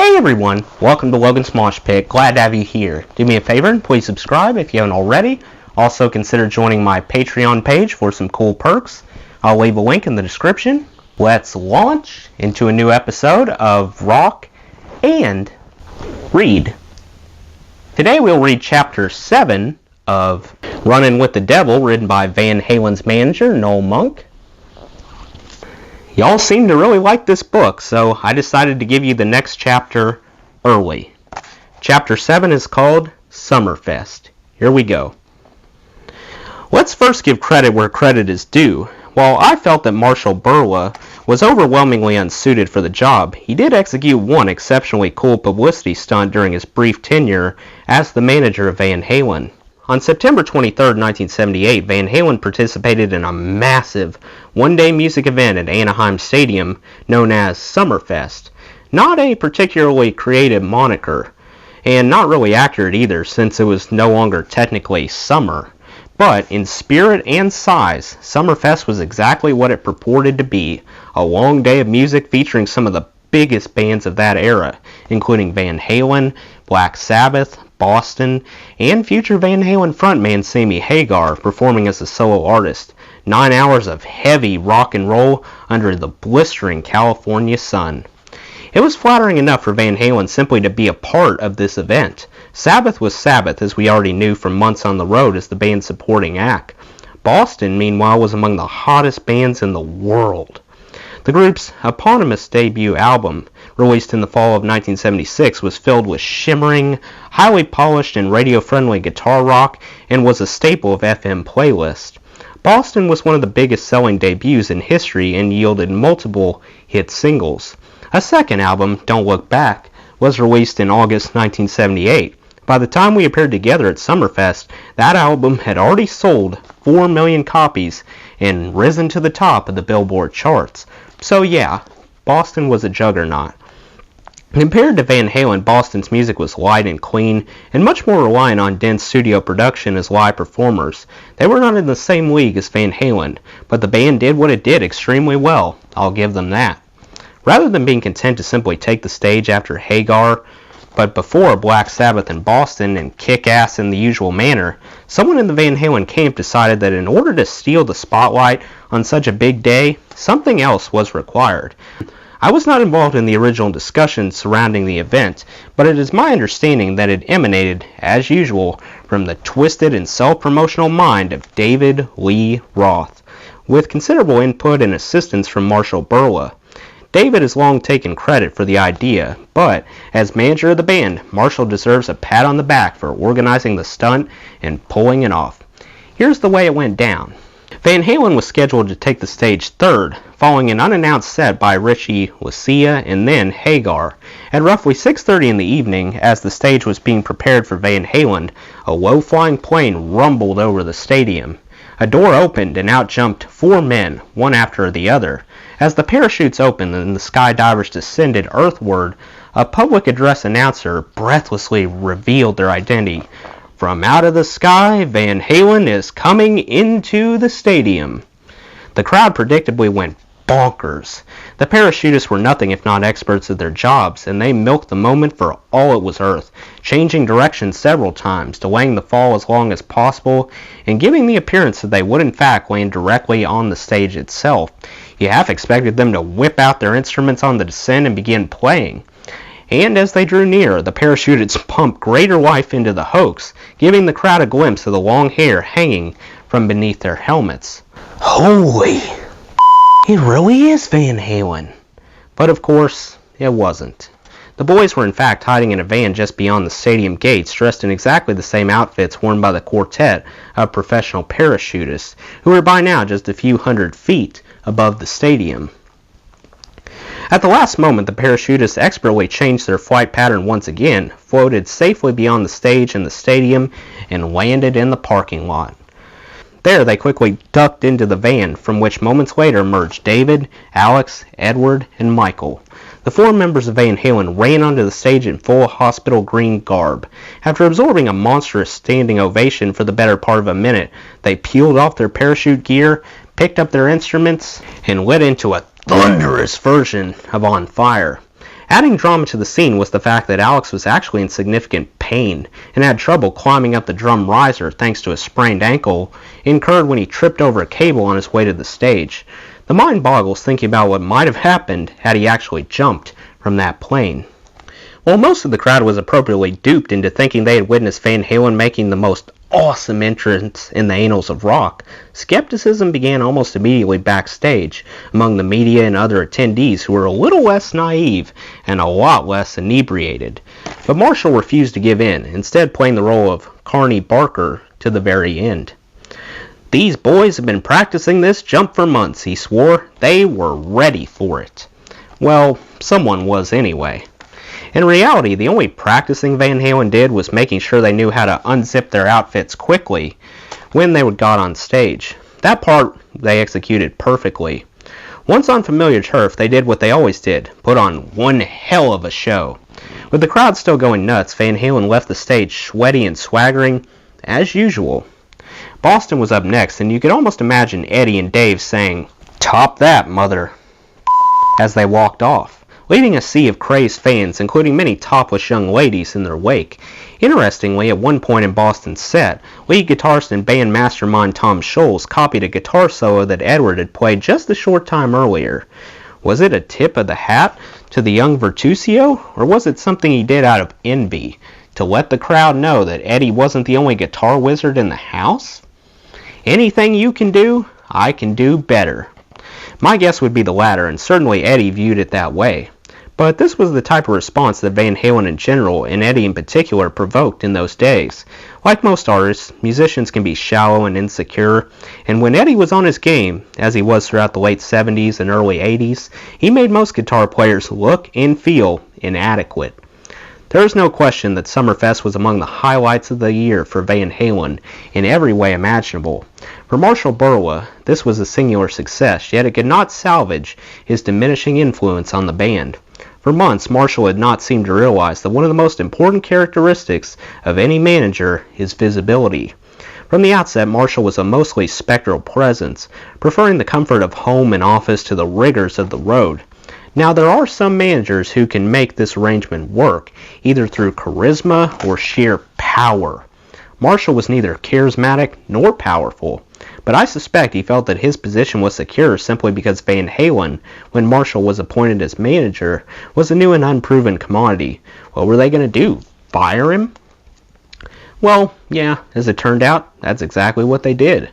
Hey everyone, welcome to Logan's Mosh Pit. Glad to have you here. Do me a favor and please subscribe if you haven't already. Also consider joining my Patreon page for some cool perks. I'll leave a link in the description. Let's launch into a new episode of Rock and Read. Today we'll read Chapter 7 of Runnin With The Devil, written by Van Halen's manager, Noel Monk. Y'all seem to really like this book, so I decided to give you the next chapter early. Chapter 7 is called Summerfest. Here we go. Let's first give credit where credit is due. While I felt that Marshall Burla was overwhelmingly unsuited for the job, he did execute one exceptionally cool publicity stunt during his brief tenure as the manager of Van Halen. On September 23, 1978, Van Halen participated in a massive one-day music event at Anaheim Stadium known as Summerfest. Not a particularly creative moniker, and not really accurate either since it was no longer technically summer. But in spirit and size, Summerfest was exactly what it purported to be, a long day of music featuring some of the biggest bands of that era, including Van Halen, Black Sabbath, Boston, and future Van Halen frontman Sammy Hagar performing as a solo artist. 9 hours of heavy rock and roll under the blistering California sun. It was flattering enough for Van Halen simply to be a part of this event. Sabbath was Sabbath, as we already knew from months on the road as the band's supporting act. Boston, meanwhile, was among the hottest bands in the world. The group's eponymous debut album, released in the fall of 1976, was filled with shimmering, highly polished and radio-friendly guitar rock and was a staple of FM playlists. Boston was one of the biggest selling debuts in history and yielded multiple hit singles. A second album, Don't Look Back, was released in August 1978. By the time we appeared together at Summerfest, that album had already sold 4 million copies and risen to the top of the Billboard charts. So yeah, Boston was a juggernaut. Compared to Van Halen, Boston's music was light and clean, and much more reliant on dense studio production as live performers. They were not in the same league as Van Halen, but the band did what it did extremely well. I'll give them that. Rather than being content to simply take the stage after Hagar, but before Black Sabbath and Boston and kick ass in the usual manner, someone in the Van Halen camp decided that in order to steal the spotlight on such a big day, something else was required. I was not involved in the original discussion surrounding the event, but it is my understanding that it emanated, as usual, from the twisted and self-promotional mind of David Lee Roth, with considerable input and assistance from Marshall Burla. David has long taken credit for the idea, but as manager of the band, Marshall deserves a pat on the back for organizing the stunt and pulling it off. Here's the way it went down. Van Halen was scheduled to take the stage third, following an unannounced set by Richie Lucia and then Hagar. At roughly 6:30 in the evening, as the stage was being prepared for Van Halen, a low-flying plane rumbled over the stadium. A door opened and out jumped 4 men, one after the other. As the parachutes opened and the skydivers descended earthward, a public address announcer breathlessly revealed their identity. From out of the sky, Van Halen is coming into the stadium. The crowd predictably went bonkers. The parachutists were nothing if not experts at their jobs, and they milked the moment for all it was worth, changing direction several times, delaying the fall as long as possible, and giving the appearance that they would in fact land directly on the stage itself. You half expected them to whip out their instruments on the descent and begin playing. And as they drew near, the parachutists pumped greater life into the hoax, giving the crowd a glimpse of the long hair hanging from beneath their helmets. Holy, it really is Van Halen. But of course, it wasn't. The boys were in fact hiding in a van just beyond the stadium gates, dressed in exactly the same outfits worn by the quartet of professional parachutists, who were by now just a few hundred feet above the stadium. At the last moment, the parachutists expertly changed their flight pattern once again, floated safely beyond the stage and the stadium, and landed in the parking lot. There they quickly ducked into the van, from which moments later emerged David, Alex, Edward, and Michael. The 4 members of Van Halen ran onto the stage in full hospital green garb. After absorbing a monstrous standing ovation for the better part of a minute, they peeled off their parachute gear, picked up their instruments, and lit into a thunderous version of On Fire. Adding drama to the scene was the fact that Alex was actually in significant pain and had trouble climbing up the drum riser thanks to a sprained ankle incurred when he tripped over a cable on his way to the stage. The mind boggles thinking about what might have happened had he actually jumped from that plane. While most of the crowd was appropriately duped into thinking they had witnessed Van Halen making the most awesome entrance in the annals of rock, skepticism began almost immediately backstage among the media and other attendees who were a little less naive and a lot less inebriated. But Marshall refused to give in, instead playing the role of Carney Barker to the very end. "These boys have been practicing this jump for months," he swore. "They were ready for it." Well, someone was anyway. In reality, the only practicing Van Halen did was making sure they knew how to unzip their outfits quickly when they got on stage. That part they executed perfectly. Once on familiar turf, they did what they always did, put on one hell of a show. With the crowd still going nuts, Van Halen left the stage sweaty and swaggering as usual. Boston was up next, and you could almost imagine Eddie and Dave saying, "Top that, mother," as they walked off, leaving a sea of crazed fans, including many topless young ladies, in their wake. Interestingly, at one point in Boston's set, lead guitarist and band mastermind Tom Scholz copied a guitar solo that Edward had played just a short time earlier. Was it a tip of the hat to the young virtuoso, or was it something he did out of envy, to let the crowd know that Eddie wasn't the only guitar wizard in the house? Anything you can do, I can do better. My guess would be the latter, and certainly Eddie viewed it that way. But this was the type of response that Van Halen in general, and Eddie in particular, provoked in those days. Like most artists, musicians can be shallow and insecure, and when Eddie was on his game, as he was throughout the late 70s and early 80s, he made most guitar players look and feel inadequate. There is no question that Summerfest was among the highlights of the year for Van Halen in every way imaginable. For Marshall Burla, this was a singular success, yet it could not salvage his diminishing influence on the band. For months, Marshall had not seemed to realize that one of the most important characteristics of any manager is visibility. From the outset, Marshall was a mostly spectral presence, preferring the comfort of home and office to the rigors of the road. Now, there are some managers who can make this arrangement work, either through charisma or sheer power. Marshall was neither charismatic nor powerful, but I suspect he felt that his position was secure simply because Van Halen, when Marshall was appointed as manager, was a new and unproven commodity. What were they going to do? Fire him? Well, yeah, as it turned out, that's exactly what they did.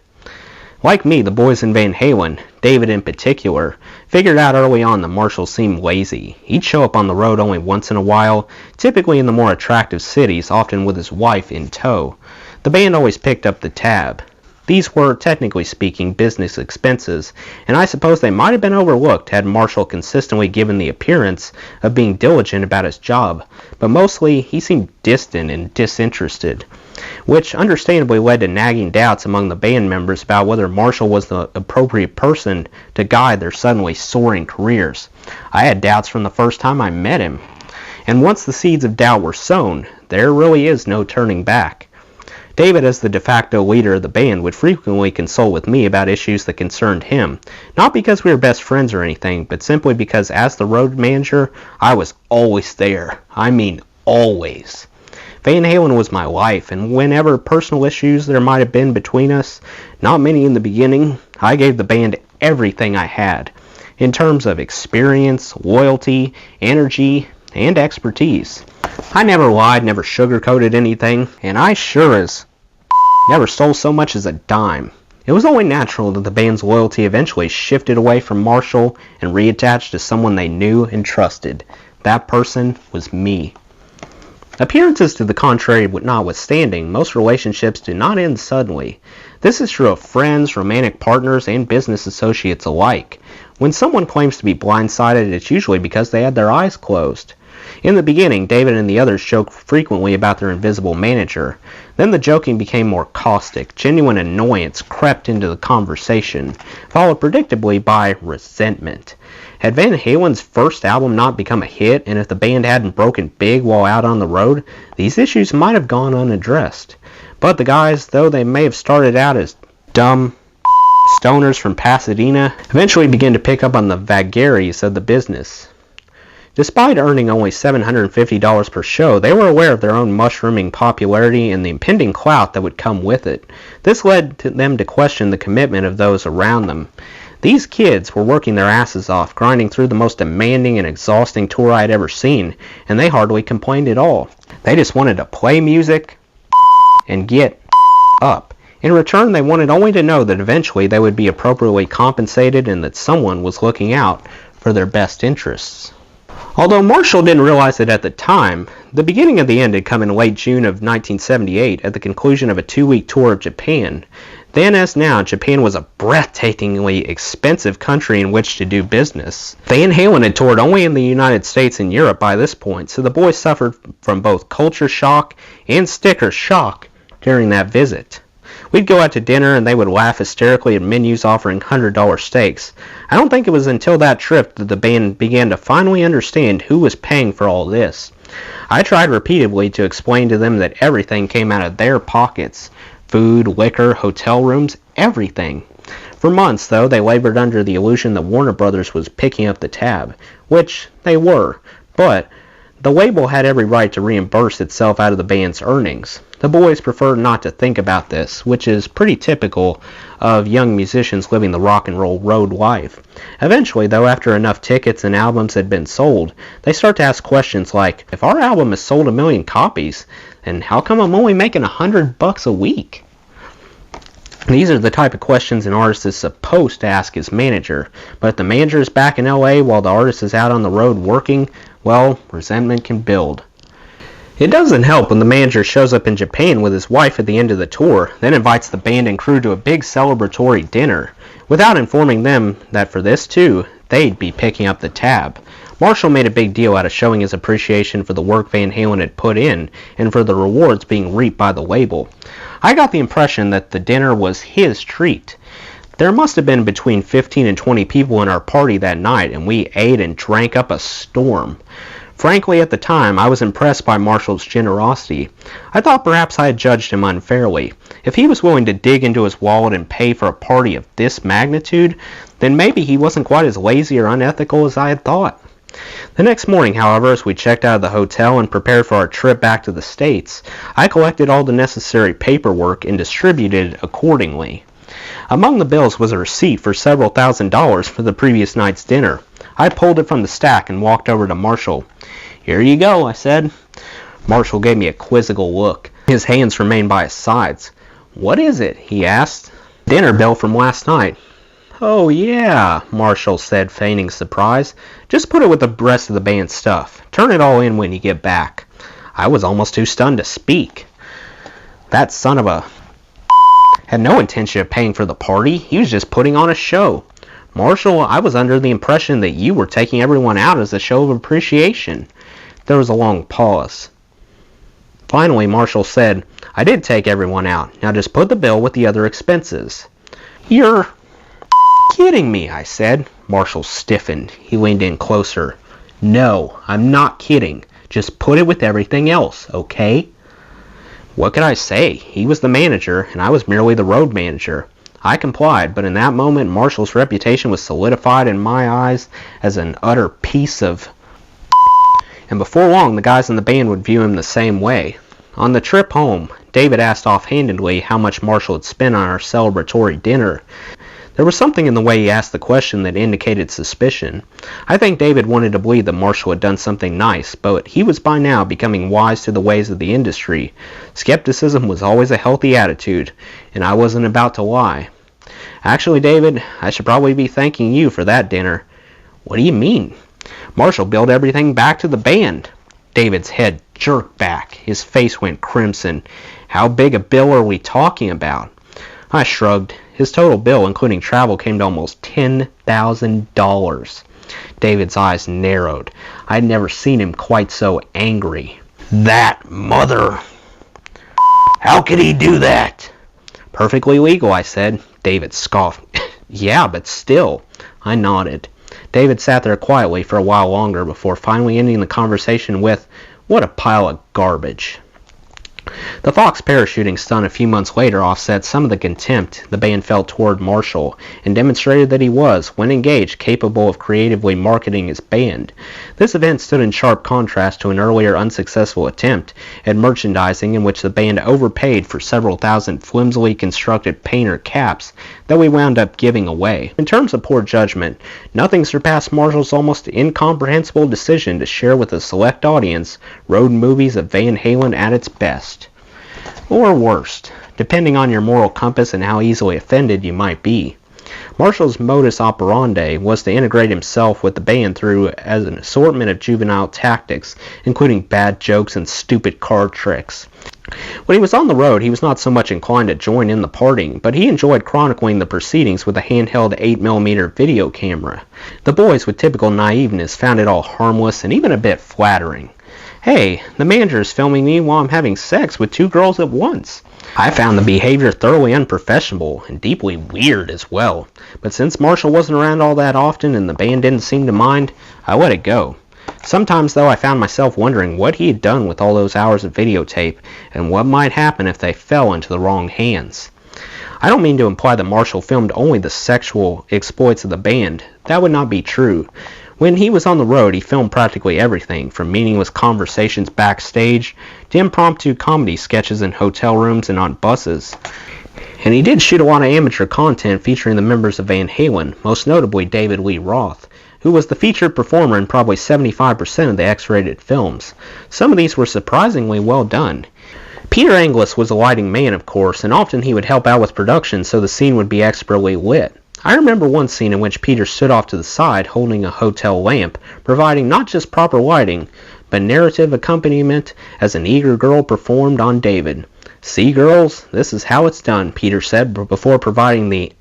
Like me, the boys in Van Halen, David in particular, figured out early on that Marshall seemed lazy. He'd show up on the road only once in a while, typically in the more attractive cities, often with his wife in tow. The band always picked up the tab. These were, technically speaking, business expenses, and I suppose they might have been overlooked had Marshall consistently given the appearance of being diligent about his job, but mostly he seemed distant and disinterested, which understandably led to nagging doubts among the band members about whether Marshall was the appropriate person to guide their suddenly soaring careers. I had doubts from the first time I met him, and once the seeds of doubt were sown, there really is no turning back. David, as the de facto leader of the band, would frequently consult with me about issues that concerned him, not because we were best friends or anything, but simply because as the road manager, I was always there. I mean, always. Van Halen was my life, and whenever personal issues there might have been between us, not many in the beginning, I gave the band everything I had, in terms of experience, loyalty, energy, and expertise. I never lied, never sugarcoated anything, and I sure as never stole so much as a dime. It was only natural that the band's loyalty eventually shifted away from Marshall and reattached to someone they knew and trusted. That person was me. Appearances to the contrary notwithstanding, most relationships do not end suddenly. This is true of friends, romantic partners, and business associates alike. When someone claims to be blindsided, it's usually because they had their eyes closed. In the beginning, David and the others joked frequently about their invisible manager. Then the joking became more caustic. Genuine annoyance crept into the conversation, followed predictably by resentment. Had Van Halen's first album not become a hit, and if the band hadn't broken big while out on the road, these issues might have gone unaddressed. But the guys, though they may have started out as dumb stoners from Pasadena, eventually began to pick up on the vagaries of the business. Despite earning only $750 per show, they were aware of their own mushrooming popularity and the impending clout that would come with it. This led them to question the commitment of those around them. These kids were working their asses off, grinding through the most demanding and exhausting tour I had ever seen, and they hardly complained at all. They just wanted to play music and get up. In return, they wanted only to know that eventually they would be appropriately compensated and that someone was looking out for their best interests. Although Marshall didn't realize it at the time, the beginning of the end had come in late June of 1978 at the conclusion of a 2-week tour of Japan. Then as now, Japan was a breathtakingly expensive country in which to do business. Van Halen had toured only in the United States and Europe by this point, so the boys suffered from both culture shock and sticker shock during that visit. We'd go out to dinner and they would laugh hysterically at menus offering $100 steaks. I don't think it was until that trip that the band began to finally understand who was paying for all this. I tried repeatedly to explain to them that everything came out of their pockets. Food, liquor, hotel rooms, everything. For months, though, they labored under the illusion that Warner Brothers was picking up the tab, which they were, but the label had every right to reimburse itself out of the band's earnings. The boys preferred not to think about this, which is pretty typical of young musicians living the rock and roll road life. Eventually, though, after enough tickets and albums had been sold, they start to ask questions like, if our album has sold 1 million copies, then how come I'm only making $100 a week? These are the type of questions an artist is supposed to ask his manager, but if the manager is back in LA while the artist is out on the road working, well, resentment can build. It doesn't help when the manager shows up in Japan with his wife at the end of the tour, then invites the band and crew to a big celebratory dinner, without informing them that for this too, they'd be picking up the tab. Marshall made a big deal out of showing his appreciation for the work Van Halen had put in, and for the rewards being reaped by the label. I got the impression that the dinner was his treat. There must have been between 15 and 20 people in our party that night, and we ate and drank up a storm. Frankly, at the time, I was impressed by Marshall's generosity. I thought perhaps I had judged him unfairly. If he was willing to dig into his wallet and pay for a party of this magnitude, then maybe he wasn't quite as lazy or unethical as I had thought. The next morning, however, as we checked out of the hotel and prepared for our trip back to the States, I collected all the necessary paperwork and distributed it accordingly. Among the bills was a receipt for several $1,000s for the previous night's dinner. I pulled it from the stack and walked over to Marshall. "Here you go," I said. Marshall gave me a quizzical look. His hands remained by his sides. "What is it?" he asked. "Dinner bill from last night." "Oh, yeah," Marshall said, feigning surprise. "Just put it with the rest of the band's stuff. Turn it all in when you get back." I was almost too stunned to speak. That son of a had no intention of paying for the party. He was just putting on a show. "Marshall, I was under the impression that you were taking everyone out as a show of appreciation." There was a long pause. Finally, Marshall said, "I did take everyone out. Now just put the bill with the other expenses." "You're kidding me," I said. Marshall stiffened. He leaned in closer. "No, I'm not kidding. Just put it with everything else, okay?" What could I say? He was the manager, and I was merely the road manager. I complied, but in that moment, Marshall's reputation was solidified in my eyes as an utter piece of... And before long, the guys in the band would view him the same way. On the trip home, David asked offhandedly how much Marshall had spent on our celebratory dinner. There was something in the way he asked the question that indicated suspicion. I think David wanted to believe that Marshall had done something nice, but he was by now becoming wise to the ways of the industry. Skepticism was always a healthy attitude, and I wasn't about to lie. "Actually, David, I should probably be thanking you for that dinner." "What do you mean?" "Marshall billed everything back to the band." David's head jerked back. His face went crimson. "How big a bill are we talking about?" I shrugged. His total bill, including travel, came to almost $10,000. David's eyes narrowed. I had never seen him quite so angry. "That mother! How could he do that?" "Perfectly legal," I said. David scoffed. "Yeah, but still." I nodded. David sat there quietly for a while longer before finally ending the conversation with, "What a pile of garbage." The Fox parachuting stunt a few months later offset some of the contempt the band felt toward Marshall and demonstrated that he was, when engaged, capable of creatively marketing his band. This event stood in sharp contrast to an earlier unsuccessful attempt at merchandising in which the band overpaid for several thousand flimsily constructed painter caps that we wound up giving away. In terms of poor judgment, nothing surpassed Marshall's almost incomprehensible decision to share with a select audience road movies of Van Halen at its best. Or worst, depending on your moral compass and how easily offended you might be. Marshall's modus operandi was to integrate himself with the band through as an assortment of juvenile tactics, including bad jokes and stupid card tricks. When he was on the road, he was not so much inclined to join in the partying, but he enjoyed chronicling the proceedings with a handheld 8mm video camera. The boys, with typical naiveness, found it all harmless and even a bit flattering. Hey, the manager is filming me while I'm having sex with 2 girls at once. I found the behavior thoroughly unprofessional and deeply weird as well, but since Marshall wasn't around all that often and the band didn't seem to mind, I let it go. Sometimes, though, I found myself wondering what he had done with all those hours of videotape and what might happen if they fell into the wrong hands. I don't mean to imply that Marshall filmed only the sexual exploits of the band. That would not be true. When he was on the road, he filmed practically everything, from meaningless conversations backstage to impromptu comedy sketches in hotel rooms and on buses. And he did shoot a lot of amateur content featuring the members of Van Halen, most notably David Lee Roth, who was the featured performer in probably 75% of the X-rated films. Some of these were surprisingly well done. Peter Anglus was a lighting man, of course, and often he would help out with production so the scene would be expertly lit. I remember one scene in which Peter stood off to the side holding a hotel lamp, providing not just proper lighting, but narrative accompaniment as an eager girl performed on David. "See, girls, this is how it's done," Peter said before providing the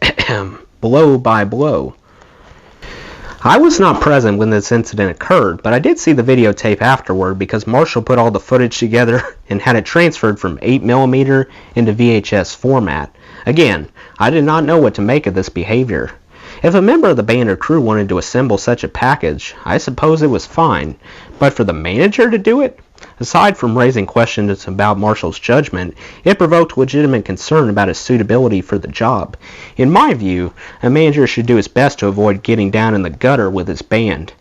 blow by blow. I was not present when this incident occurred, but I did see the videotape afterward because Marshall put all the footage together and had it transferred from 8mm into VHS format. Again, I did not know what to make of this behavior. If a member of the band or crew wanted to assemble such a package, I suppose it was fine, but for the manager to do it? Aside from raising questions about Marshall's judgment, it provoked legitimate concern about his suitability for the job. In my view, a manager should do his best to avoid getting down in the gutter with his band.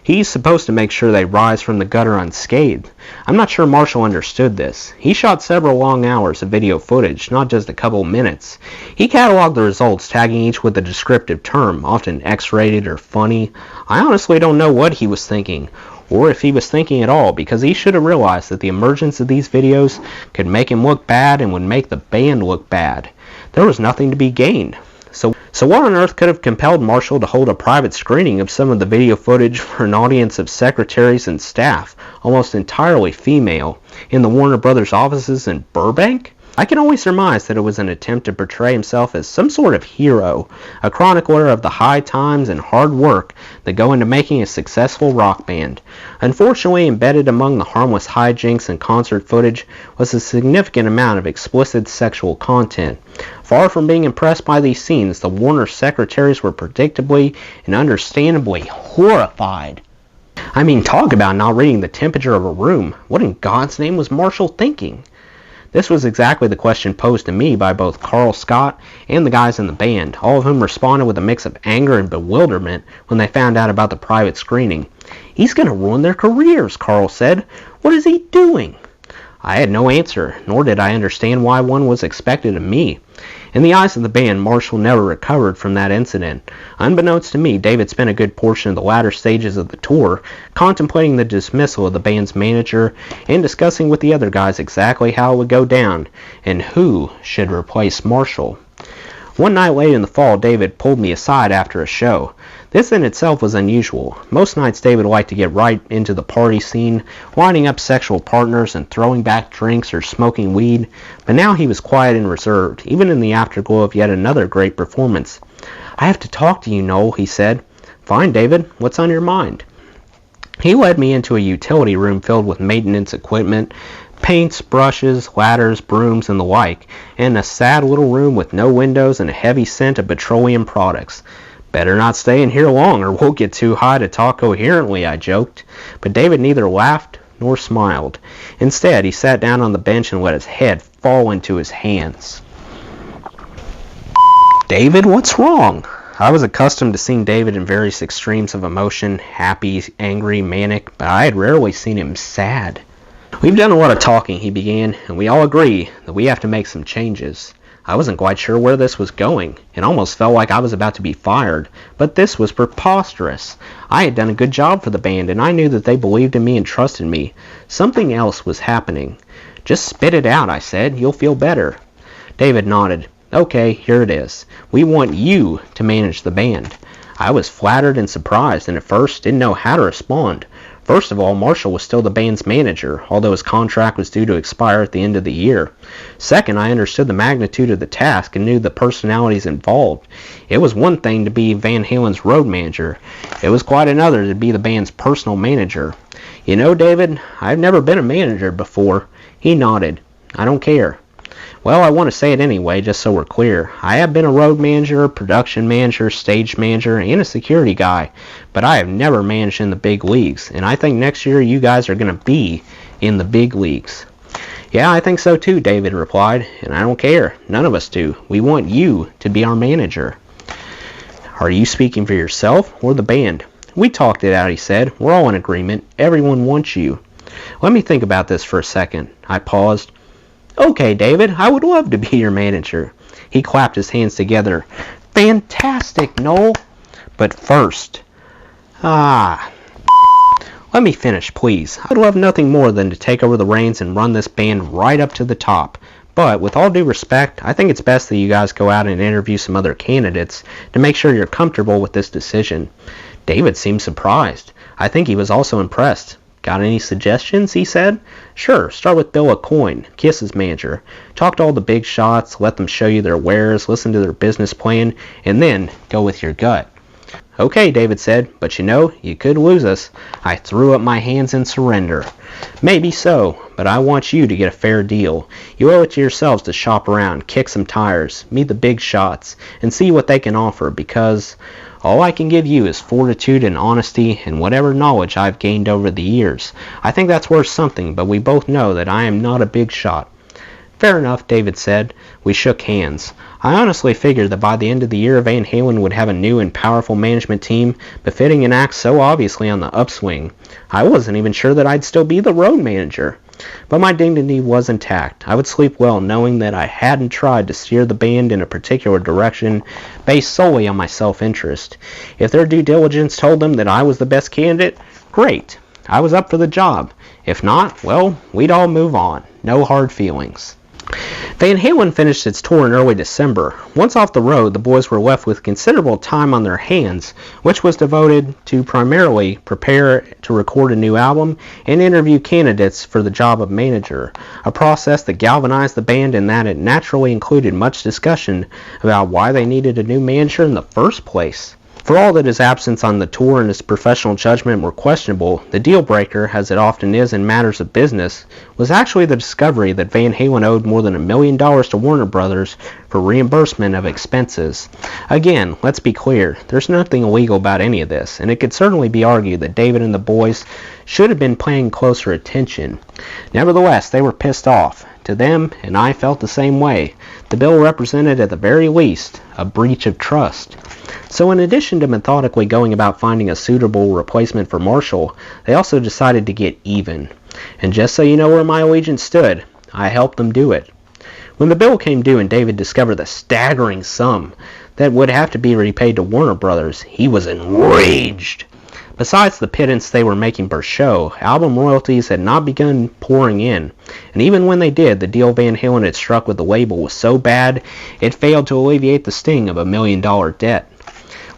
He's supposed to make sure they rise from the gutter unscathed. I'm not sure Marshall understood this. He shot several long hours of video footage, not just a couple minutes. He cataloged the results, tagging each with a descriptive term, often X-rated or funny. I honestly don't know what he was thinking, or if he was thinking at all, because he should have realized that the emergence of these videos could make him look bad and would make the band look bad. There was nothing to be gained. So what on earth could have compelled Marshall to hold a private screening of some of the video footage for an audience of secretaries and staff, almost entirely female, in the Warner Brothers offices in Burbank? I can only surmise that it was an attempt to portray himself as some sort of hero, a chronicler of the high times and hard work that go into making a successful rock band. Unfortunately, embedded among the harmless hijinks and concert footage was a significant amount of explicit sexual content. Far from being impressed by these scenes, the Warner secretaries were predictably and understandably horrified. I mean, talk about not reading the temperature of a room. What in God's name was Marshall thinking? This was exactly the question posed to me by both Carl Scott and the guys in the band, all of whom responded with a mix of anger and bewilderment when they found out about the private screening. "He's going to ruin their careers," Carl said. "What is he doing?" I had no answer, nor did I understand why one was expected of me. In the eyes of the band, Marshall never recovered from that incident. Unbeknownst to me, David spent a good portion of the latter stages of the tour contemplating the dismissal of the band's manager and discussing with the other guys exactly how it would go down and who should replace Marshall. One night late in the fall, David pulled me aside after a show. This in itself was unusual. Most nights David liked to get right into the party scene, lining up sexual partners and throwing back drinks or smoking weed, but now he was quiet and reserved, even in the afterglow of yet another great performance. "I have to talk to you, Noel," he said. "Fine, David. What's on your mind?" He led me into a utility room filled with maintenance equipment, paints, brushes, ladders, brooms, and the like, and a sad little room with no windows and a heavy scent of petroleum products. "Better not stay in here long or we'll get too high to talk coherently," I joked. But David neither laughed nor smiled. Instead, he sat down on the bench and let his head fall into his hands. David, what's wrong? I was accustomed to seeing David in various extremes of emotion, happy, angry, manic, but I had rarely seen him sad. We've done a lot of talking, he began, and we all agree that we have to make some changes. I wasn't quite sure where this was going. It almost felt like I was about to be fired, but this was preposterous. I had done a good job for the band, and I knew that they believed in me and trusted me. Something else was happening. Just spit it out, I said. You'll feel better. David nodded. Okay, here it is. We want you to manage the band. I was flattered and surprised, and at first didn't know how to respond. First of all, Marshall was still the band's manager, although his contract was due to expire at the end of the year. Second, I understood the magnitude of the task and knew the personalities involved. It was one thing to be Van Halen's road manager. It was quite another to be the band's personal manager. You know, David, I've never been a manager before. He nodded. I don't care. Well, I want to say it anyway, just so we're clear. I have been a road manager, production manager, stage manager, and a security guy, but I have never managed in the big leagues, and I think next year you guys are going to be in the big leagues. Yeah, I think so too, David replied, and I don't care. None of us do. We want you to be our manager. Are you speaking for yourself or the band? We talked it out, he said. We're all in agreement. Everyone wants you. Let me think about this for a second. I paused. Okay, David, I would love to be your manager. He clapped his hands together. Fantastic, Noel. But first, let me finish, please. I'd love nothing more than to take over the reins and run this band right up to the top. But with all due respect, I think it's best that you guys go out and interview some other candidates to make sure you're comfortable with this decision. David seemed surprised. I think he was also impressed. Got any suggestions, he said. Sure, start with Bill Aucoin, Kiss's manager. Talk to all the big shots, let them show you their wares, listen to their business plan, and then go with your gut. Okay, David said, but you know, you could lose us. I threw up my hands in surrender. Maybe so, but I want you to get a fair deal. You owe it to yourselves to shop around, kick some tires, meet the big shots, and see what they can offer, because all I can give you is fortitude and honesty and whatever knowledge I've gained over the years. I think that's worth something, but we both know that I am not a big shot. Fair enough, David said. We shook hands. I honestly figured that by the end of the year Van Halen would have a new and powerful management team befitting an act so obviously on the upswing. I wasn't even sure that I'd still be the road manager. But my dignity was intact. I would sleep well knowing that I hadn't tried to steer the band in a particular direction based solely on my self-interest. If their due diligence told them that I was the best candidate, great. I was up for the job. If not, well, we'd all move on. No hard feelings. Van Halen finished its tour in early December. Once off the road, the boys were left with considerable time on their hands, which was devoted to primarily prepare to record a new album and interview candidates for the job of manager, a process that galvanized the band in that it naturally included much discussion about why they needed a new manager in the first place. For all that his absence on the tour and his professional judgment were questionable, the deal-breaker, as it often is in matters of business, was actually the discovery that Van Halen owed more than $1 million to Warner Brothers for reimbursement of expenses. Again, let's be clear, there's nothing illegal about any of this, and it could certainly be argued that David and the boys should have been paying closer attention. Nevertheless, they were pissed off. To them, and I felt the same way, the bill represented at the very least a breach of trust. So in addition to methodically going about finding a suitable replacement for Marshall, they also decided to get even. And just so you know where my allegiance stood, I helped them do it. When the bill came due and David discovered the staggering sum that would have to be repaid to Warner Brothers, he was enraged. Besides the pittance they were making per show, album royalties had not begun pouring in, and even when they did, the deal Van Halen had struck with the label was so bad it failed to alleviate the sting of $1 million debt.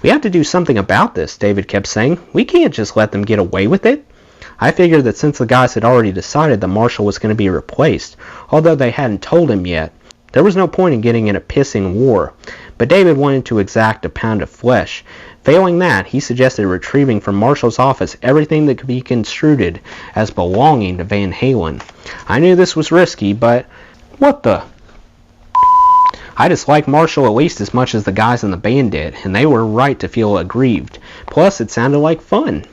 We have to do something about this, David kept saying. We can't just let them get away with it. I figured that since the guys had already decided that Marshall was going to be replaced, although they hadn't told him yet, there was no point in getting in a pissing war. But David wanted to exact a pound of flesh. Failing that, he suggested retrieving from Marshall's office everything that could be construed as belonging to Van Halen. I knew this was risky, but what the... I disliked Marshall at least as much as the guys in the band did, and they were right to feel aggrieved. Plus, it sounded like fun.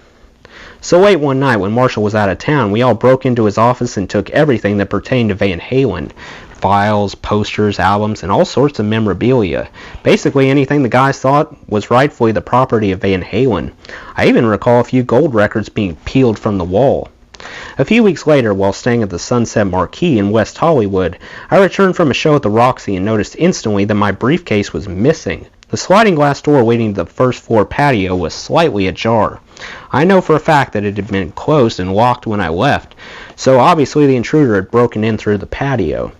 So late one night when Marshall was out of town, we all broke into his office and took everything that pertained to Van Halen. Files, posters, albums, and all sorts of memorabilia. Basically anything the guys thought was rightfully the property of Van Halen. I even recall a few gold records being peeled from the wall. A few weeks later, while staying at the Sunset Marquis in West Hollywood, I returned from a show at the Roxy and noticed instantly that my briefcase was missing. The sliding glass door leading to the first floor patio was slightly ajar. I know for a fact that it had been closed and locked when I left, so obviously the intruder had broken in through the patio.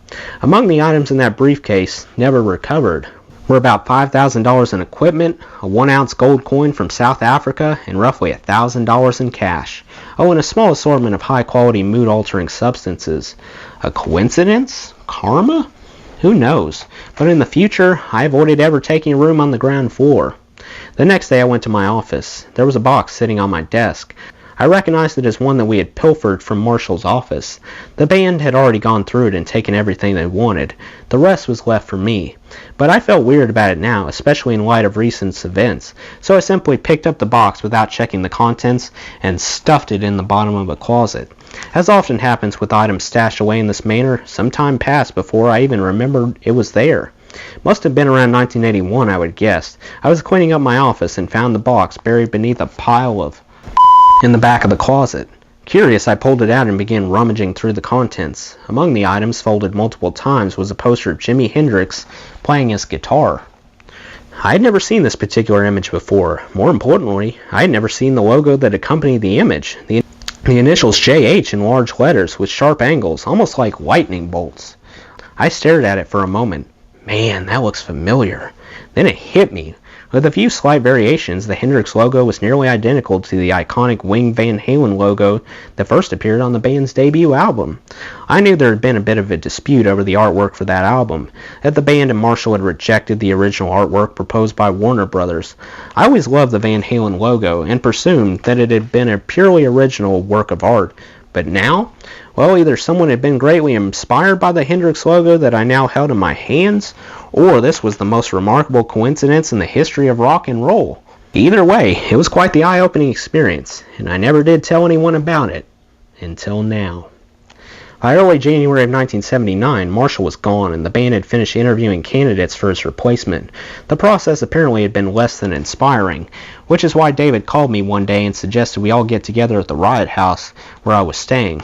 Among the items in that briefcase, never recovered, were about $5,000 in equipment, a 1-ounce gold coin from South Africa, and roughly $1,000 in cash. Oh, and a small assortment of high-quality mood-altering substances. A coincidence? Karma? Who knows? But in the future, I avoided ever taking a room on the ground floor. The next day I went to my office. There was a box sitting on my desk. I recognized it as one that we had pilfered from Marshall's office. The band had already gone through it and taken everything they wanted. The rest was left for me. But I felt weird about it now, especially in light of recent events, so I simply picked up the box without checking the contents and stuffed it in the bottom of a closet. As often happens with items stashed away in this manner, some time passed before I even remembered it was there. Must have been around 1981, I would guess. I was cleaning up my office and found the box buried beneath a pile of in the back of the closet. Curious, I pulled it out and began rummaging through the contents. Among the items, folded multiple times, was a poster of Jimi Hendrix playing his guitar. I had never seen this particular image before. More importantly, I had never seen the logo that accompanied the image. The initials JH in large letters with sharp angles, almost like lightning bolts. I stared at it for a moment. Man, that looks familiar. Then it hit me. With a few slight variations, the Hendrix logo was nearly identical to the iconic Wing Van Halen logo that first appeared on the band's debut album. I knew there had been a bit of a dispute over the artwork for that album, that the band and Marshall had rejected the original artwork proposed by Warner Brothers. I always loved the Van Halen logo and presumed that it had been a purely original work of art. But now? Well, either someone had been greatly inspired by the Hendrix logo that I now held in my hands, or this was the most remarkable coincidence in the history of rock and roll. Either way, it was quite the eye-opening experience, and I never did tell anyone about it until now. By early January of 1979, Marshall was gone and the band had finished interviewing candidates for his replacement. The process apparently had been less than inspiring, which is why David called me one day and suggested we all get together at the Riot House where I was staying.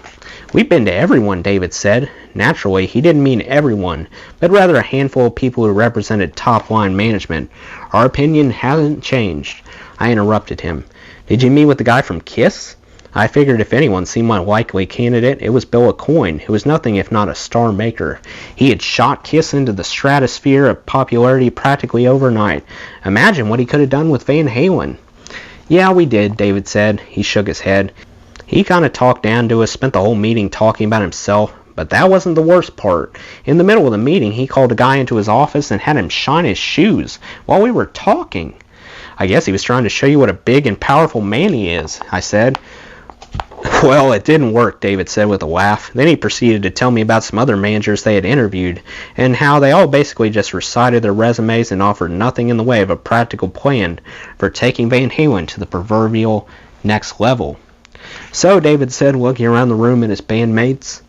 We've been to everyone, David said. Naturally, he didn't mean everyone, but rather a handful of people who represented top-line management. Our opinion hasn't changed. I interrupted him. Did you meet with the guy from Kiss? I figured if anyone seemed my likely candidate, it was Bill Aucoin, who was nothing if not a star maker. He had shot Kiss into the stratosphere of popularity practically overnight. Imagine what he could have done with Van Halen. Yeah, we did, David said. He shook his head. He kind of talked down to us, spent the whole meeting talking about himself, but that wasn't the worst part. In the middle of the meeting, he called a guy into his office and had him shine his shoes while we were talking. I guess he was trying to show you what a big and powerful man he is, I said. Well, it didn't work, David said with a laugh. Then he proceeded to tell me about some other managers they had interviewed, and how they all basically just recited their resumes and offered nothing in the way of a practical plan for taking Van Halen to the proverbial next level. So, David said, looking around the room at his bandmates,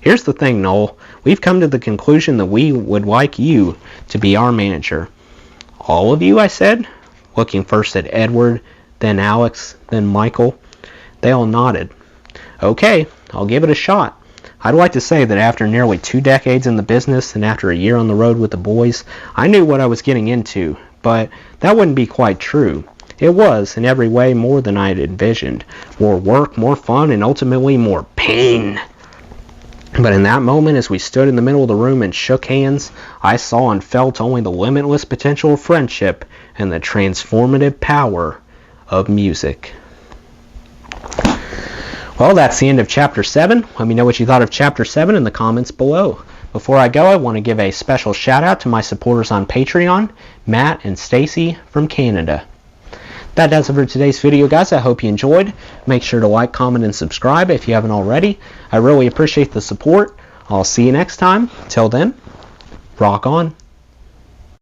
here's the thing, Noel. We've come to the conclusion that we would like you to be our manager. All of you, I said, looking first at Edward, then Alex, then Michael. They all nodded. Okay, I'll give it a shot. I'd like to say that after nearly 2 decades in the business and after a year on the road with the boys, I knew what I was getting into, but that wouldn't be quite true. It was, in every way, more than I had envisioned. More work, more fun, and ultimately more pain. But in that moment, as we stood in the middle of the room and shook hands, I saw and felt only the limitless potential of friendship and the transformative power of music. Well, that's the end of Chapter 7. Let me know what you thought of Chapter 7 in the comments below. Before I go, I want to give a special shout out to my supporters on Patreon, Matt and Stacy from Canada. That does it for today's video, guys. I hope you enjoyed. Make sure to like, comment, and subscribe if you haven't already. I really appreciate the support. I'll see you next time. Till then, rock on.